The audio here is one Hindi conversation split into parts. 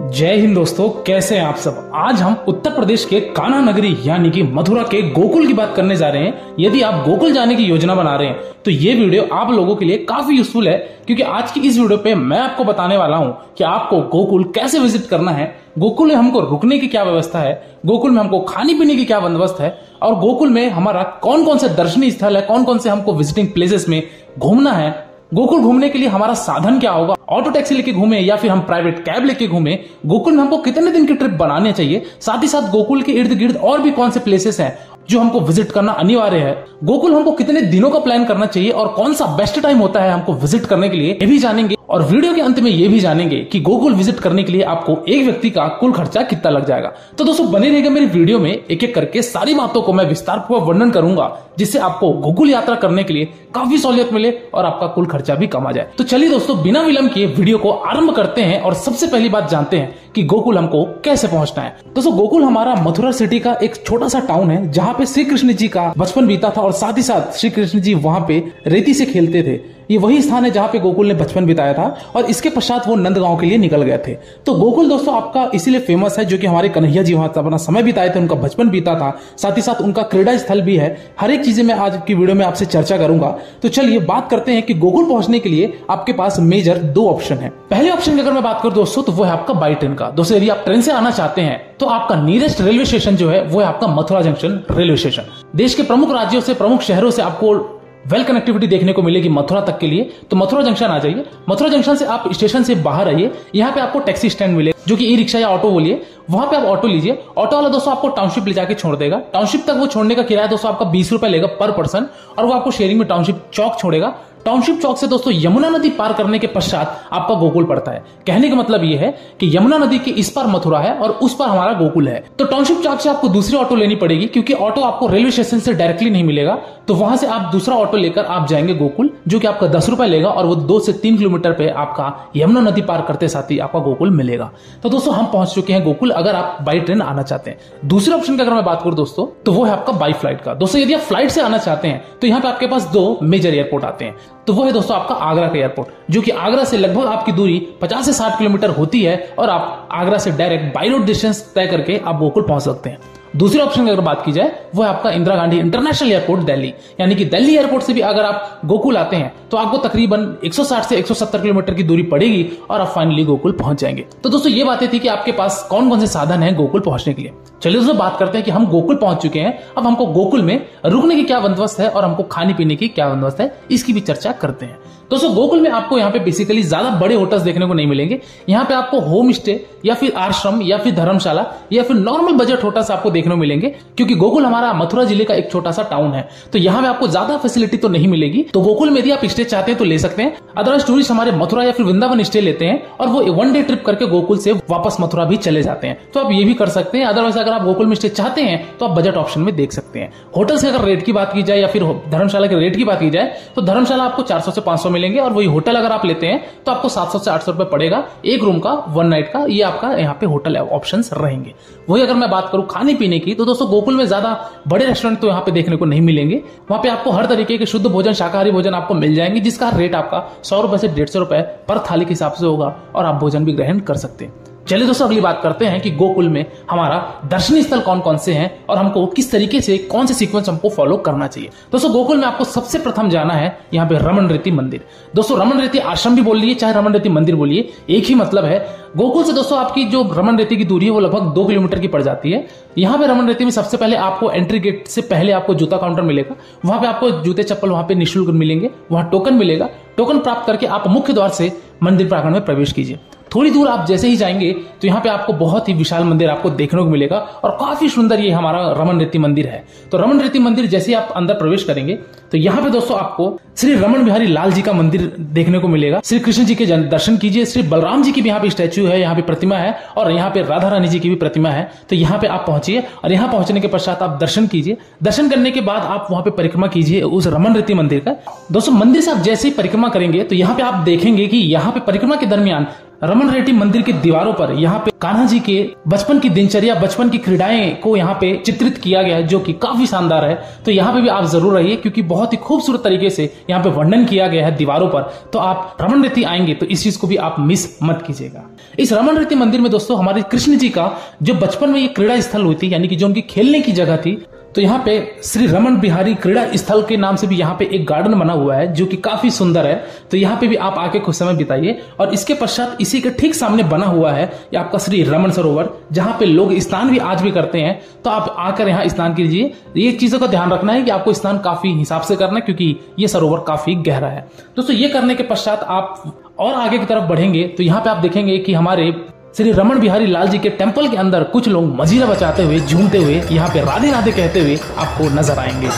जय हिंद दोस्तों, कैसे हैं आप सब। आज हम उत्तर प्रदेश के कान्हा नगरी यानी कि मथुरा के गोकुल की बात करने जा रहे हैं। यदि आप गोकुल जाने की योजना बना रहे हैं तो ये वीडियो आप लोगों के लिए काफी यूजफुल है, क्योंकि आज की इस वीडियो पे मैं आपको बताने वाला हूं कि आपको गोकुल कैसे विजिट करना है, गोकुल में हमको रुकने की क्या व्यवस्था है, गोकुल में हमको खाने पीने की क्या बंदोबस्त है, और गोकुल में हमारा कौन कौन से दर्शनीय स्थल है, कौन कौन से हमको विजिटिंग प्लेसेस में घूमना है, गोकुल घूमने के लिए हमारा साधन क्या होगा, ऑटो टैक्सी लेके घूमे या फिर हम प्राइवेट कैब लेके घूमे, गोकुल में हमको कितने दिन की ट्रिप बनाने चाहिए, साथ ही साथ गोकुल के इर्द गिर्द और भी कौन से प्लेसेस हैं जो हमको विजिट करना अनिवार्य है, गोकुल हमको कितने दिनों का प्लान करना चाहिए और कौन सा बेस्ट टाइम होता है हमको विजिट करने के लिए, ये भी जानेंगे। और वीडियो के अंत में ये भी जानेंगे कि गोकुल विजिट करने के लिए आपको एक व्यक्ति का कुल खर्चा कितना लग जाएगा। तो दोस्तों बने रहिएगा मेरी वीडियो में, एक एक करके सारी बातों को मैं विस्तारपूर्वक वर्णन करूंगा, जिससे आपको गोकुल यात्रा करने के लिए काफी सहूलियत मिले और आपका कुल खर्चा भी कम आ जाए। तो चलिए दोस्तों बिना विलंब किए वीडियो को आरंभ करते हैं और सबसे पहली बात जानते हैं कि गोकुल हमको कैसे पहुंचना है। दोस्तों गोकुल हमारा मथुरा सिटी का एक छोटा सा टाउन है, जहाँ पे श्री कृष्ण जी का बचपन बीता था और साथ ही साथ श्री कृष्ण जी वहां पे रेती से खेलते थे। ये वही स्थान है जहाँ पे गोकुल ने बचपन बिताया था और इसके पश्चात वो नंदगांव के लिए निकल गए थे। तो गोकुल दोस्तों आपका इसीलिए फेमस है, जो कि हमारे कन्हैया जी वहां अपना समय बिताए थे, उनका बचपन बीता था, साथ ही साथ उनका क्रीड़ा स्थल भी है। हर एक चीजें मैं आज की वीडियो में आपसे चर्चा करूंगा। तो चलिए बात करते हैं कि गोकुल पहुंचने के लिए आपके पास मेजर दो ऑप्शन है। पहले ऑप्शन की अगर मैं बात करूं दोस्तों तो वो है आपका बाई ट्रेन का। दोस्तों यदि आप ट्रेन से आना चाहते हैं तो आपका नियरेस्ट रेलवे स्टेशन जो है वो है आपका मथुरा जंक्शन रेलवे स्टेशन। देश के प्रमुख राज्यों से, प्रमुख शहरों से आपको वेल कनेक्टिविटी देखने को मिलेगी मथुरा तक के लिए। तो मथुरा जंक्शन आ जाइए, मथुरा जंक्शन से आप स्टेशन से बाहर आइए, यहाँ पे आपको टैक्सी स्टैंड मिले, जो कि ई रिक्शा या ऑटो बोलिए, वहां पे आप ऑटो लीजिए। ऑटो वाला दोस्तों आपको टाउनशिप ले जाके छोड़ देगा। टाउनशिप तक वो छोड़ने का किराया दोस्तों आपका 20 रुपए लेगा पर पर्सन, और वो आपको शेयरिंग में टाउनशिप चौक छोड़ेगा। टाउनशिप चौक से दोस्तों यमुना नदी पार करने के पश्चात आपका गोकुल पड़ता है। कहने का मतलब ये है कि यमुना नदी के इस पार मथुरा है और उस पार हमारा गोकुल है। तो टाउनशिप चौक से आपको दूसरी ऑटो लेनी पड़ेगी, क्योंकि ऑटो आपको रेलवे स्टेशन से डायरेक्टली नहीं मिलेगा। तो वहां से आप दूसरा ऑटो लेकर आप जाएंगे गोकुल, जो कि आपका 10 रुपए लेगा, और वो 2 से 3 किलोमीटर पे आपका यमुना नदी पार करते साथ ही आपका गोकुल मिलेगा। तो दोस्तों हम पहुंच चुके हैं गोकुल, अगर आप बाई ट्रेन आना चाहते हैं। दूसरे ऑप्शन की अगर मैं बात करूं दोस्तों तो वो है आपका बाई फ्लाइट का। दोस्तों यदि आप फ्लाइट से आना चाहते हैं तो यहाँ पे आपके पास 2 मेजर एयरपोर्ट आते हैं। तो वो है दोस्तों आपका आगरा का एयरपोर्ट, जो कि आगरा से लगभग आपकी दूरी 50 से 60 किलोमीटर होती है, और आप आगरा से डायरेक्ट बाई रोड डिस्टेंस तय करके आप गोकुल पहुंच सकते हैं। दूसरे ऑप्शन की अगर बात की जाए वो है आपका इंदिरा गांधी इंटरनेशनल एयरपोर्ट दिल्ली, यानी कि दिल्ली एयरपोर्ट से भी अगर आप गोकुल आते हैं तो आपको तकरीबन 160 से 170 किलोमीटर की दूरी पड़ेगी और आप फाइनली गोकुल पहुंच जाएंगे। तो दोस्तों ये बातें थी कि आपके पास कौन कौन से साधन है गोकुल पहुंचने के लिए। चलिए दोस्तों बात करते हैं कि हम गोकुल पहुंच चुके हैं, अब हमको गोकुल में रुकने की क्या बंदोबस्त है और हमको खाने पीने की क्या बंदोबस्त है, इसकी भी चर्चा करते हैं। दोस्तों गोकुल में आपको यहाँ पे बेसिकली ज्यादा बड़े होटल्स देखने को नहीं मिलेंगे। यहाँ पे आपको होम स्टे या फिर आश्रम या फिर धर्मशाला या फिर नॉर्मल बजट होटल्स आपको देखने को मिलेंगे, क्योंकि गोकुल हमारा मथुरा जिले का एक छोटा सा टाउन है। तो यहाँ पे आपको ज्यादा फैसिलिटी तो नहीं मिलेगी। तो गोकुल में यदि आप स्टे चाहते हैं तो ले सकते हैं, अदरवाइज टूरिस्ट हमारे मथुरा या फिर वृंदावन स्टे लेते हैं और वो 1 डे ट्रिप करके गोकुल से वापस मथुरा भी चले जाते हैं। तो आप ये भी कर सकते हैं। अदरवाइज अगर आप गोकुल में स्टे चाहते हैं तो आप बजट ऑप्शन में देख सकते हैं। होटल्स के अगर रेट की बात की जाए या फिर धर्मशाला के रेट की बात की जाए तो धर्मशाला आपको 400 से 500 मिलेंगे, और वही होटल अगर आप लेते हैं तो आपको 700 से 800 रुपए पड़ेगा एक रूम का 1 नाइट का। ये आपका यहाँ पे होटल ऑप्शंस रहेंगे। वही अगर मैं बात करूं खाने पीने की तो दोस्तों गोकुल में ज्यादा बड़े रेस्टोरेंट तो यहाँ पे देखने को नहीं मिलेंगे। वहां पे आपको हर तरीके के शुद्ध भोजन, शाकाहारी भोजन आपको मिल जाएंगे, जिसका रेट आपका 100 रुपए से 150 रुपए पर थाली के हिसाब से होगा, और आप भोजन भी ग्रहण कर सकते हैं। चलिए दोस्तों अगली बात करते हैं कि गोकुल में हमारा दर्शनीय स्थल कौन कौन से हैं और हमको किस तरीके से, कौन से सीक्वेंस हमको फॉलो करना चाहिए। दोस्तों गोकुल में आपको सबसे प्रथम जाना है यहाँ पे रमन रेती मंदिर। दोस्तों रमन रेती आश्रम भी बोलिए चाहे रमन रेती मंदिर बोलिए, एक ही मतलब है। गोकुल से दोस्तों आपकी जो रमन रेती की दूरी है वो लगभग 2 किलोमीटर की पड़ जाती है। यहाँ पे रमन रेती में सबसे पहले आपको एंट्री गेट से पहले आपको जूता काउंटर मिलेगा। वहां पे आपको जूते चप्पल वहां पे निःशुल्क मिलेंगे, वहां टोकन मिलेगा। टोकन प्राप्त करके आप मुख्य द्वार से मंदिर प्रांगण में प्रवेश कीजिए। थोड़ी दूर आप जैसे ही जाएंगे तो यहाँ पे आपको बहुत ही विशाल मंदिर आपको देखने को मिलेगा, और काफी सुंदर ये हमारा रमन रेती मंदिर है। तो रमन रेती मंदिर जैसे ही आप अंदर प्रवेश करेंगे तो यहाँ पे दोस्तों आपको श्री रमन बिहारी लाल जी का मंदिर देखने को मिलेगा। श्री कृष्ण जी के दर्शन कीजिए, श्री बलराम जी की भी यहाँ पे स्टैच्यू है, यहाँ पे प्रतिमा है, और यहाँ पे राधा रानी जी की भी प्रतिमा है। तो यहाँ पे आप पहुंचिए और यहाँ पहुंचने के पश्चात आप दर्शन कीजिए। दर्शन करने के बाद आप वहां पे परिक्रमा कीजिए उस रमन रेती मंदिर का। दोस्तों मंदिर से आप जैसे ही परिक्रमा करेंगे तो यहाँ पे आप देखेंगे कि यहाँ पे परिक्रमा के दरमियान रमन रेड्डी मंदिर के दीवारों पर यहाँ पे कान्हा जी के बचपन की दिनचर्या, बचपन की क्रीड़ाएं को यहाँ पे चित्रित किया गया है, जो कि काफी शानदार है। तो यहाँ पे भी आप जरूर रहिए, क्योंकि बहुत ही खूबसूरत तरीके से यहाँ पे वर्णन किया गया है दीवारों पर। तो आप रमन रेड्डी आएंगे तो इस चीज को भी आप मिस मत कीजिएगा। इस रमन रेड्डी मंदिर में दोस्तों हमारे कृष्ण जी का जो बचपन में ये क्रीड़ा स्थल हुई थी, यानी कि जो उनकी खेलने की जगह थी, तो यहाँ पे श्री रमन बिहारी क्रीड़ा स्थल के नाम से भी यहाँ पे एक गार्डन बना हुआ है, जो कि काफी सुंदर है। तो यहाँ पे भी आप आके कुछ समय बिताइए। और इसके पश्चात इसी के ठीक सामने बना हुआ है ये आपका श्री रमन सरोवर, जहाँ पे लोग स्नान भी आज भी करते हैं। तो आप आकर यहाँ स्नान कीजिए। ये चीजों का ध्यान रखना है कि आपको स्नान काफी हिसाब से करना है, क्योंकि ये सरोवर काफी गहरा है। दोस्तों ये करने के पश्चात आप और आगे की तरफ बढ़ेंगे तो यहाँ पे आप देखेंगे कि हमारे श्री रमन बिहारी लाल जी के टेम्पल के अंदर कुछ लोग मजीरा बचाते हुए, झूमते हुए, यहाँ पे राधे राधे कहते हुए आपको नजर आएंगे।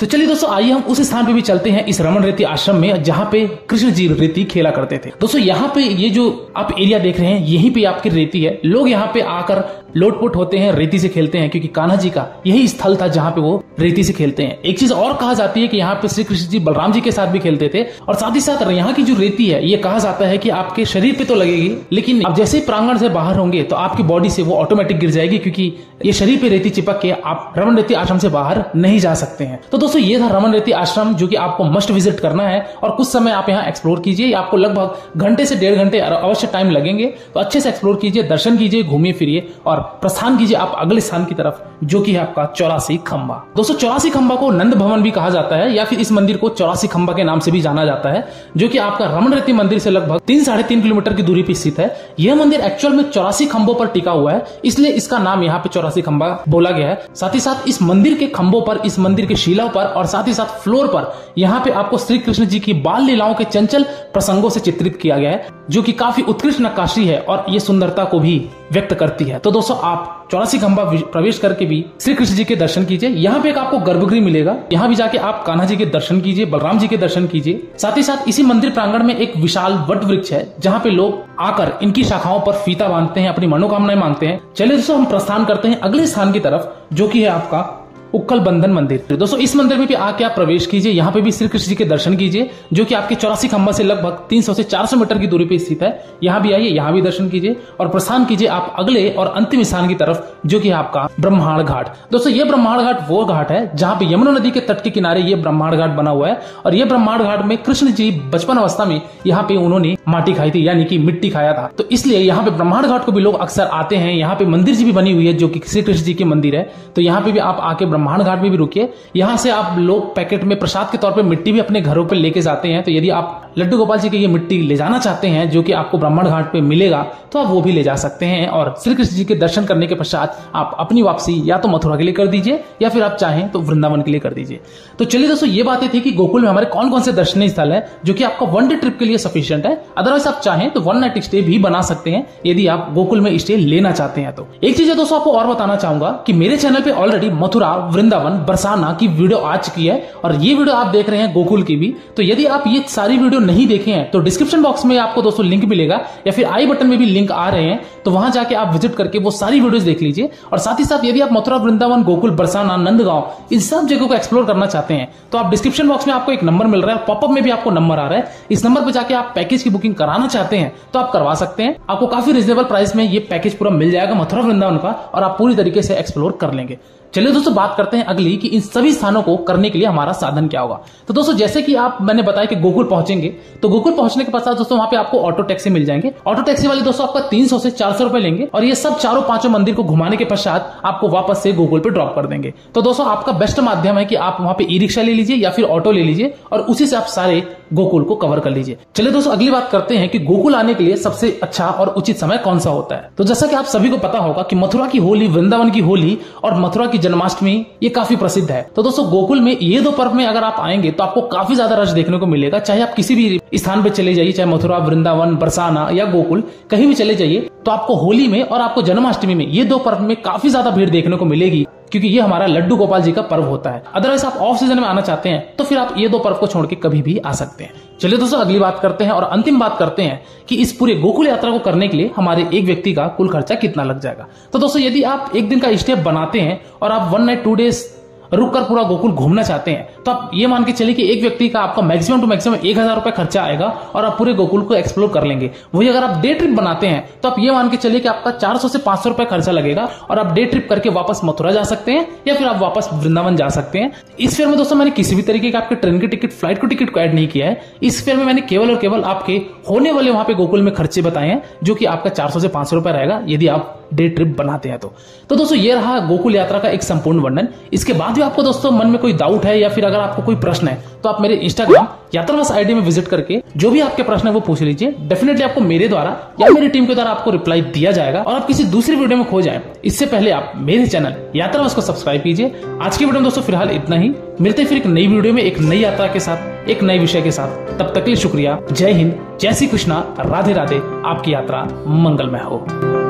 तो चलिए दोस्तों, आइए हम उस स्थान पे भी चलते हैं, इस रमन रेती आश्रम में, जहाँ पे कृष्ण जी रेती खेला करते थे। दोस्तों यहाँ पे ये जो आप एरिया देख रहे हैं, यहीं पे आपकी रेती है। लोग यहाँ पे आकर लोटपुट होते हैं, रेती से खेलते हैं, क्योंकि कान्हा जी का यही स्थल था जहाँ पे वो रेती से खेलते हैं। एक चीज और कहा जाती है कि यहाँ पे श्री कृष्ण जी बलराम जी के साथ भी खेलते थे। और साथ ही साथ यहाँ की जो रेती है, ये कहा जाता है कि आपके शरीर पे तो लगेगी, लेकिन आप जैसे ही प्रांगण से बाहर होंगे तो आपकी बॉडी से वो ऑटोमेटिक गिर जाएगी, क्योंकि ये शरीर पे रेती चिपक के आप रमन रेती आश्रम से बाहर नहीं जा सकते हैं। तो दोस्तों ये था रमन रेती आश्रम, जो कि आपको मस्ट विजिट करना है। और कुछ समय आप यहाँ एक्सप्लोर कीजिए। आपको लगभग घंटे से 1.5 घंटे अवश्य टाइम लगेंगे। तो अच्छे से एक्सप्लोर कीजिए, दर्शन कीजिए, घूमिए फिरिए और प्रस्थान कीजिए आप अगले स्थान की तरफ, जो कि है आपका 84 खंबा। दोस्तों 84 खंबा को नंद भवन भी कहा जाता है, या फिर इस मंदिर को 84 खंबा के नाम से भी जाना जाता है, जो कि आपका रमन रेती मंदिर से लगभग 3-3.5 किलोमीटर की दूरी पर स्थित है। यह मंदिर एक्चुअल में 84 खंबों पर टिका हुआ है, इसलिए इसका नाम यहाँ पे 84 खंबा बोला गया है। साथ ही साथ इस मंदिर के खंबों पर, इस मंदिर के शिलाओं पर और साथ ही साथ फ्लोर पर यहाँ पे आपको श्री कृष्ण जी की बाल लीलाओं के चंचल प्रसंगों से चित्रित किया गया है, जो कि काफी उत्कृष्ट नक्काशी है और ये सुंदरता को भी व्यक्त करती है। तो दोस्तों आप 84 खंबा प्रवेश करके भी श्री कृष्ण जी के दर्शन कीजिए। यहाँ पे एक आपको गर्भगृह मिलेगा, यहाँ भी जाके आप कान्हा जी के दर्शन कीजिए, बलराम जी के दर्शन कीजिए। साथ ही साथ इसी मंदिर प्रांगण में एक विशाल वट वृक्ष है, जहाँ पे लोग आकर इनकी शाखाओं पर फीता बांधते हैं, अपनी मनोकामनाएं मांगते हैं। चलिए दोस्तों हम प्रस्थान करते हैं अगले स्थान की तरफ, जो कि है आपका उक्कल बंधन मंदिर। दोस्तों इस मंदिर में भी आके आप प्रवेश कीजिए, यहाँ पे भी श्री कृष्ण जी के दर्शन कीजिए, जो कि आपके 84 खंबा से लगभग 300 से 400 मीटर की दूरी पे स्थित है। यहाँ भी आइए, यहाँ भी दर्शन कीजिए और प्रस्थान कीजिए आप अगले और अंतिम स्थान की तरफ, जो कि आपका ब्रह्मांड घाट। दोस्तों ये ब्रह्मांड घाट वो घाट है जहाँ पे यमुना नदी के तट के किनारे ये ब्रह्मांड घाट बना हुआ है। और ये ब्रह्मांड घाट में कृष्ण जी बचपन अवस्था में यहाँ पे उन्होंने माटी खाई थी, यानी कि मिट्टी खाया था। तो इसलिए यहाँ पे ब्रह्मांड घाट को भी लोग अक्सर आते हैं। यहाँ पे मंदिर जी भी बनी हुई है, जो कि श्री कृष्ण जी की मंदिर है। तो यहाँ पे भी आप आके ब्रह्मांड घाट में भी रुकिए। यहाँ से आप लोग पैकेट में प्रसाद के तौर पे मिट्टी भी अपने घरों पे लेके जाते हैं। तो यदि आप लड्डू गोपाल जी की ये मिट्टी ले जाना चाहते हैं, जो कि आपको ब्रह्मांड घाट पे मिलेगा, तो आप वो भी ले जा सकते हैं। और श्री कृष्ण जी के दर्शन करने के पश्चात आप अपनी वापसी या तो मथुरा के लिए कर दीजिए, या फिर आप चाहें तो वृंदावन के लिए कर दीजिए। तो चलिए दोस्तों ये बातें थी कि गोकुल में हमारे कौन कौन से दर्शनीय स्थल है, जो कि आपका 1 डे ट्रिप के लिए सफिशिएंट है। अदरवाइज आप चाहें तो 1 नाइट स्टे भी बना सकते हैं, यदि आप गोकुल में स्टे लेना चाहते हैं। तो एक चीज है दोस्तों आपको और बताना चाहूंगा कि मेरे चैनल पे ऑलरेडी मथुरा, वृंदावन, बरसाना की वीडियो आ चुकी है, और ये वीडियो आप देख रहे हैं गोकुल की भी। तो यदि आप ये सारी वीडियो नहीं देखे हैं तो डिस्क्रिप्शन बॉक्स में आपको दोस्तों लिंक मिलेगा, या फिर आई बटन में भी लिंक आ रहे हैं, तो वहां जाके आप विजिट करके वो सारी वीडियोस देख लीजिए। और साथ ही साथ यदि आप मथुरा, वृंदावन, गोकुल, बरसाना, नंदगांव इन सब जगहों को एक्सप्लोर करना चाहते हैं, तो आप डिस्क्रिप्शन बॉक्स में आपको एक नंबर मिल रहा है, पॉपअप में भी आपको नंबर आ रहा है। इस नंबर पर जाके आप पैकेज की बुकिंग कराना चाहते हैं तो आप करवा सकते हैं। आपको काफी रिजनेबल प्राइस में ये पैकेज पूरा मिल जाएगा मथुरा, वृंदावन का, और आप पूरी तरीके से एक्सप्लोर कर लेंगे। चलिए दोस्तों बात करते हैं अगली कि इन सभी स्थानों को करने के लिए हमारा साधन क्या होगा। तो दोस्तों जैसे कि मैंने बताया कि गोकुल पहुंचेंगे, तो गोकुल पहुंचने के पश्चात दोस्तों वहां पे आपको ऑटो टैक्सी मिल जाएंगे। ऑटो टैक्सी वाले दोस्तों आपका 300 से 400 रुपए लेंगे, और ये सब चारों पांचों मंदिर को घुमाने के पश्चात आपको वापस से गोकुल पे ड्रॉप कर देंगे। तो दोस्तों आपका बेस्ट माध्यम है कि आप वहां पे ई रिक्शा ले लीजिए या फिर ऑटो ले लीजिए, और उसी से आप सारे गोकुल को कवर कर लीजिए। चलिए दोस्तों अगली बात करते हैं कि गोकुल आने के लिए सबसे अच्छा और उचित समय कौन सा होता है। तो जैसा कि आप सभी को पता होगा कि मथुरा की होली, वृंदावन की होली और मथुरा की जन्माष्टमी ये काफी प्रसिद्ध है। तो दोस्तों गोकुल में ये 2 पर्व में अगर आप आएंगे तो आपको काफी ज्यादा रश देखने को मिलेगा। चाहे आप किसी भी स्थान पे चले जाइए, चाहे मथुरा, वृंदावन, बरसाना या गोकुल, कहीं भी चले जाइए, तो आपको होली में और आपको जन्माष्टमी में ये 2 पर्व में काफी ज्यादा भीड़ देखने को मिलेगी। क्योंकि ये हमारा लड्डू गोपाल जी का पर्व होता है। अदरवाइज आप ऑफ सीजन में आना चाहते हैं तो फिर आप ये 2 पर्व को छोड़ के कभी भी आ सकते हैं। चलिए दोस्तों, अगली बात करते हैं और अंतिम बात करते हैं कि इस पूरे गोकुल यात्रा को करने के लिए हमारे एक व्यक्ति का कुल खर्चा कितना लग जाएगा। तो दोस्तों, यदि आप एक दिन का स्टे बनाते हैं और आप 1 नाइट 2 डेज रुक कर पूरा गोकुल घूमना चाहते हैं तो आप ये मान के चलिए कि एक व्यक्ति का आपका मैक्सिमम टू मैक्सिमम 1000 रुपए खर्चा आएगा और आप पूरे गोकुल को एक्सप्लोर कर लेंगे। वही अगर आप डे ट्रिप बनाते हैं तो आप ये मान के चलिए कि आपका 400 से 500 रुपए खर्चा लगेगा और आप डे ट्रिप करके वापस मथुरा जा सकते हैं या फिर आप वापस वृंदावन जा सकते हैं। इस फेयर में दोस्तों मैंने किसी भी तरीके का आपके ट्रेन की टिकट, फ्लाइट की टिकट को ऐड नहीं किया है। इस फेयर में मैंने केवल और केवल आपके होने वाले वहां पे गोकुल में खर्चे बताए हैं, जो कि आपका 400 से 500 रुपए रहेगा यदि आप डे ट्रिप बनाते हैं तो दोस्तों ये रहा गोकुल यात्रा का एक संपूर्ण वर्णन। इसके बाद भी आपको दोस्तों मन में कोई डाउट है या फिर अगर आपको कोई प्रश्न है तो आप मेरे इंस्टाग्राम यात्रावास आईडी में विजिट करके जो भी आपके प्रश्न है वो पूछ लीजिए। डेफिनेटली आपको मेरे द्वारा या मेरी टीम के द्वारा आपको रिप्लाई दिया जाएगा। और आप किसी दूसरी वीडियो में खो जाए इससे पहले आप मेरे चैनल यात्रावास को सब्सक्राइब कीजिए। आज की वीडियो में दोस्तों फिलहाल इतना ही। मिलते फिर एक नई वीडियो में एक नई यात्रा के साथ, एक नए विषय के साथ। तब तक के लिए शुक्रिया। जय हिंद, जय श्री कृष्णा, राधे राधे। आपकी यात्रा मंगलमय हो।